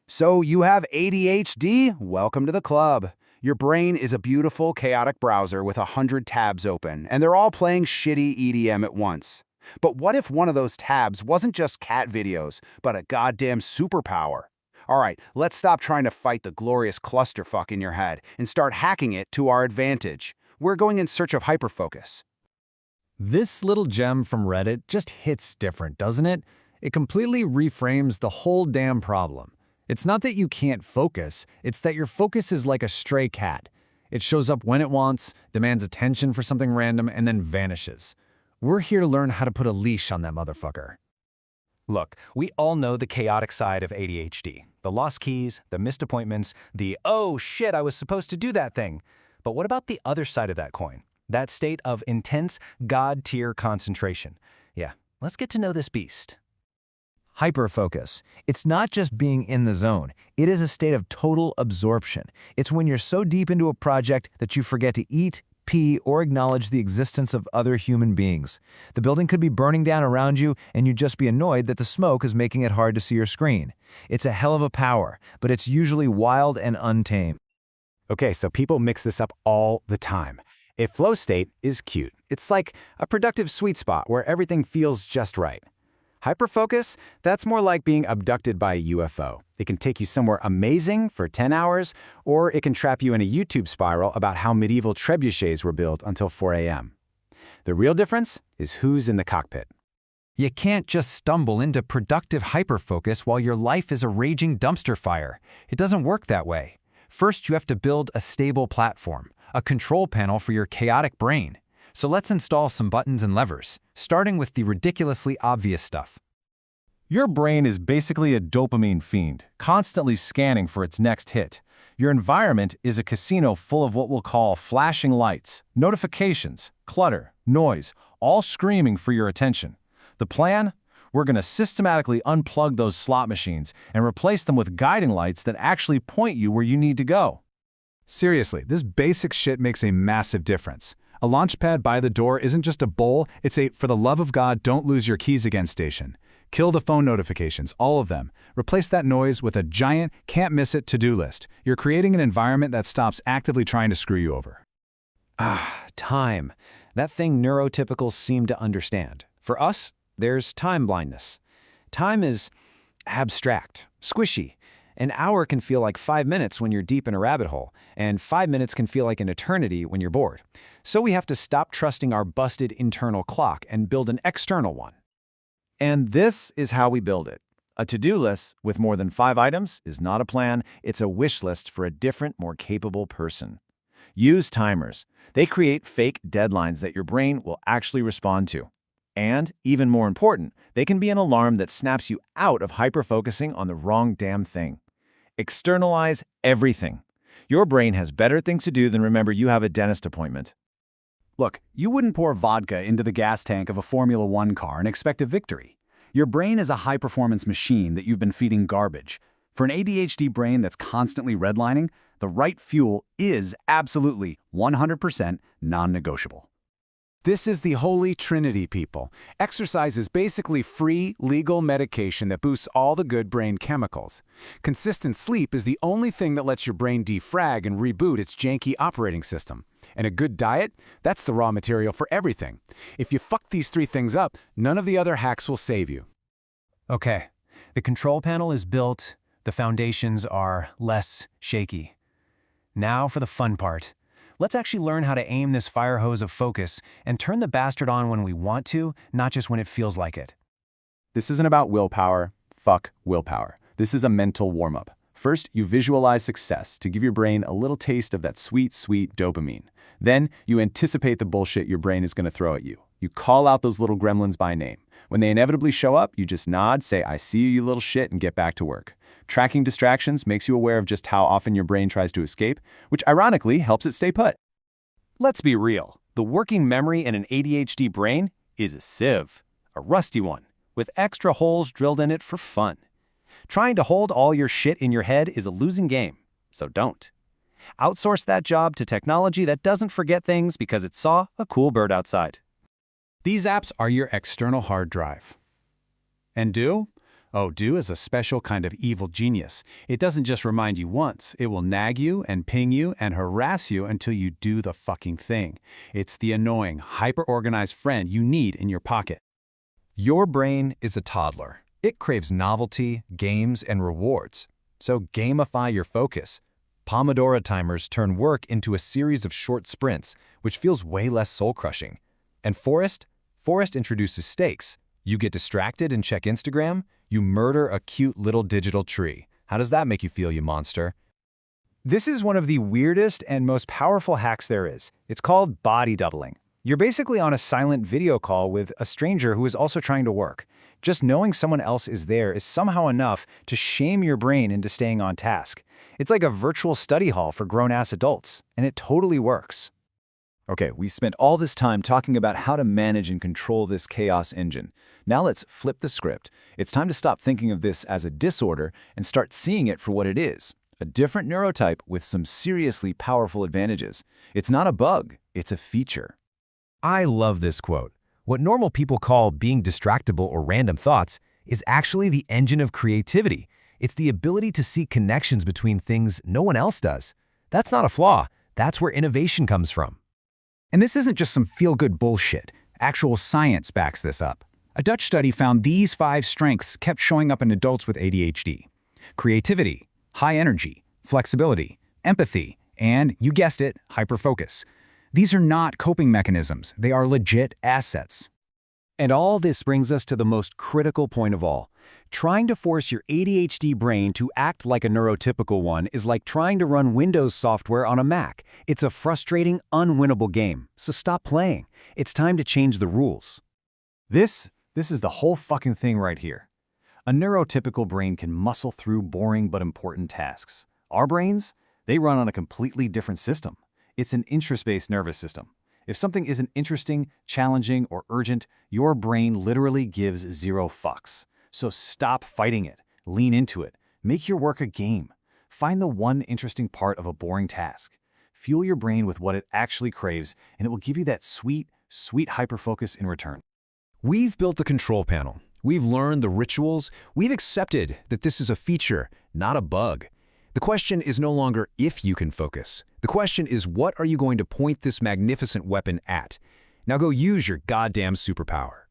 So you have ADHD? Welcome to the club. Your brain is a beautiful, chaotic browser with 100 tabs open, and they're all playing shitty EDM at once. But what if one of those tabs wasn't just cat videos, but a goddamn superpower? All right, let's stop trying to fight the glorious clusterfuck in your head and start hacking it to our advantage. We're going in search of hyperfocus. This little gem from Reddit just hits different, doesn't it? It completely reframes the whole damn problem. It's not that you can't focus, it's that your focus is like a stray cat. It shows up when it wants, demands attention for something random, and then vanishes. We're here to learn how to put a leash on that motherfucker. Look, we all know the chaotic side of ADHD. The lost keys, the missed appointments, the "oh shit, I was supposed to do that" thing. But what about the other side of that coin? That state of intense, God-tier concentration. Yeah, let's get to know this beast. Hyperfocus. It's not just being in the zone. It is a state of total absorption. It's when you're so deep into a project that you forget to eat, pee, or acknowledge the existence of other human beings. The building could be burning down around you, and you'd just be annoyed that the smoke is making it hard to see your screen. It's a hell of a power, but it's usually wild and untamed. Okay, so people mix this up all the time. If flow state is cute, it's like a productive sweet spot where everything feels just right. Hyperfocus, that's more like being abducted by a UFO. It can take you somewhere amazing for 10 hours, or it can trap you in a YouTube spiral about how medieval trebuchets were built until 4 a.m. The real difference is who's in the cockpit. You can't just stumble into productive hyperfocus while your life is a raging dumpster fire. It doesn't work that way. First, you have to build a stable platform, a control panel for your chaotic brain. So let's install some buttons and levers, starting with the ridiculously obvious stuff. Your brain is basically a dopamine fiend, constantly scanning for its next hit. Your environment is a casino full of what we'll call flashing lights, notifications, clutter, noise, all screaming for your attention. The plan? We're going to systematically unplug those slot machines and replace them with guiding lights that actually point you where you need to go. Seriously, this basic shit makes a massive difference. A launchpad by the door isn't just a bowl, it's a for the love of God, don't lose your keys again station. Kill the phone notifications, all of them. Replace that noise with a giant, can't miss it to-do list. You're creating an environment that stops actively trying to screw you over. Time. That thing neurotypicals seem to understand. For us, there's time blindness. Time is abstract, squishy. An hour can feel like 5 minutes when you're deep in a rabbit hole, and 5 minutes can feel like an eternity when you're bored. So we have to stop trusting our busted internal clock and build an external one. And this is how we build it. A to-do list with more than 5 items is not a plan, it's a wish list for a different, more capable person. Use timers. They create fake deadlines that your brain will actually respond to. And, even more important, they can be an alarm that snaps you out of hyperfocusing on the wrong damn thing. Externalize everything. Your brain has better things to do than remember you have a dentist appointment. Look, you wouldn't pour vodka into the gas tank of a Formula One car and expect a victory. Your brain is a high-performance machine that you've been feeding garbage. For an ADHD brain that's constantly redlining, the right fuel is absolutely 100% non-negotiable. This is the holy trinity, people. Exercise is basically free, legal medication that boosts all the good brain chemicals. Consistent sleep is the only thing that lets your brain defrag and reboot its janky operating system. And a good diet? That's the raw material for everything. If you fuck these 3 things up, none of the other hacks will save you. Okay, the control panel is built, the foundations are less shaky. Now for the fun part. Let's actually learn how to aim this fire hose of focus and turn the bastard on when we want to, not just when it feels like it. This isn't about willpower. Fuck willpower. This is a mental warm-up. First, you visualize success to give your brain a little taste of that sweet, sweet dopamine. Then, you anticipate the bullshit your brain is going to throw at you. You call out those little gremlins by name. When they inevitably show up, you just nod, say, "I see you, you little shit," and get back to work. Tracking distractions makes you aware of just how often your brain tries to escape, which ironically helps it stay put. Let's be real. The working memory in an ADHD brain is a sieve, a rusty one, with extra holes drilled in it for fun. Trying to hold all your shit in your head is a losing game, so don't. Outsource that job to technology that doesn't forget things because it saw a cool bird outside. These apps are your external hard drive. And do? Oh, Do is a special kind of evil genius. It doesn't just remind you once, it will nag you and ping you and harass you until you do the fucking thing. It's the annoying, hyper-organized friend you need in your pocket. Your brain is a toddler. It craves novelty, games, and rewards. So gamify your focus. Pomodoro timers turn work into a series of short sprints, which feels way less soul-crushing. And Forest introduces stakes. You get distracted and check Instagram, you murder a cute little digital tree. How does that make you feel, you monster? This is one of the weirdest and most powerful hacks there is. It's called body doubling. You're basically on a silent video call with a stranger who is also trying to work. Just knowing someone else is there is somehow enough to shame your brain into staying on task. It's like a virtual study hall for grown-ass adults, and it totally works. Okay, we spent all this time talking about how to manage and control this chaos engine. Now let's flip the script. It's time to stop thinking of this as a disorder and start seeing it for what it is. A different neurotype with some seriously powerful advantages. It's not a bug, it's a feature. I love this quote. What normal people call being distractible or random thoughts is actually the engine of creativity. It's the ability to see connections between things no one else does. That's not a flaw. That's where innovation comes from. And this isn't just some feel-good bullshit. Actual science backs this up. A Dutch study found these 5 strengths kept showing up in adults with ADHD. Creativity, high energy, flexibility, empathy, and, you guessed it, hyperfocus. These are not coping mechanisms. They are legit assets. And all this brings us to the most critical point of all. Trying to force your ADHD brain to act like a neurotypical one is like trying to run Windows software on a Mac. It's a frustrating, unwinnable game, so stop playing. It's time to change the rules. This is the whole fucking thing right here. A neurotypical brain can muscle through boring but important tasks. Our brains, they run on a completely different system. It's an interest-based nervous system. If something isn't interesting, challenging, or urgent, your brain literally gives 0 fucks. So stop fighting it. Lean into it. Make your work a game. Find the one interesting part of a boring task. Fuel your brain with what it actually craves, and it will give you that sweet, sweet hyperfocus in return. We've built the control panel. We've learned the rituals. We've accepted that this is a feature, not a bug. The question is no longer if you can focus. The question is, what are you going to point this magnificent weapon at? Now go use your goddamn superpower.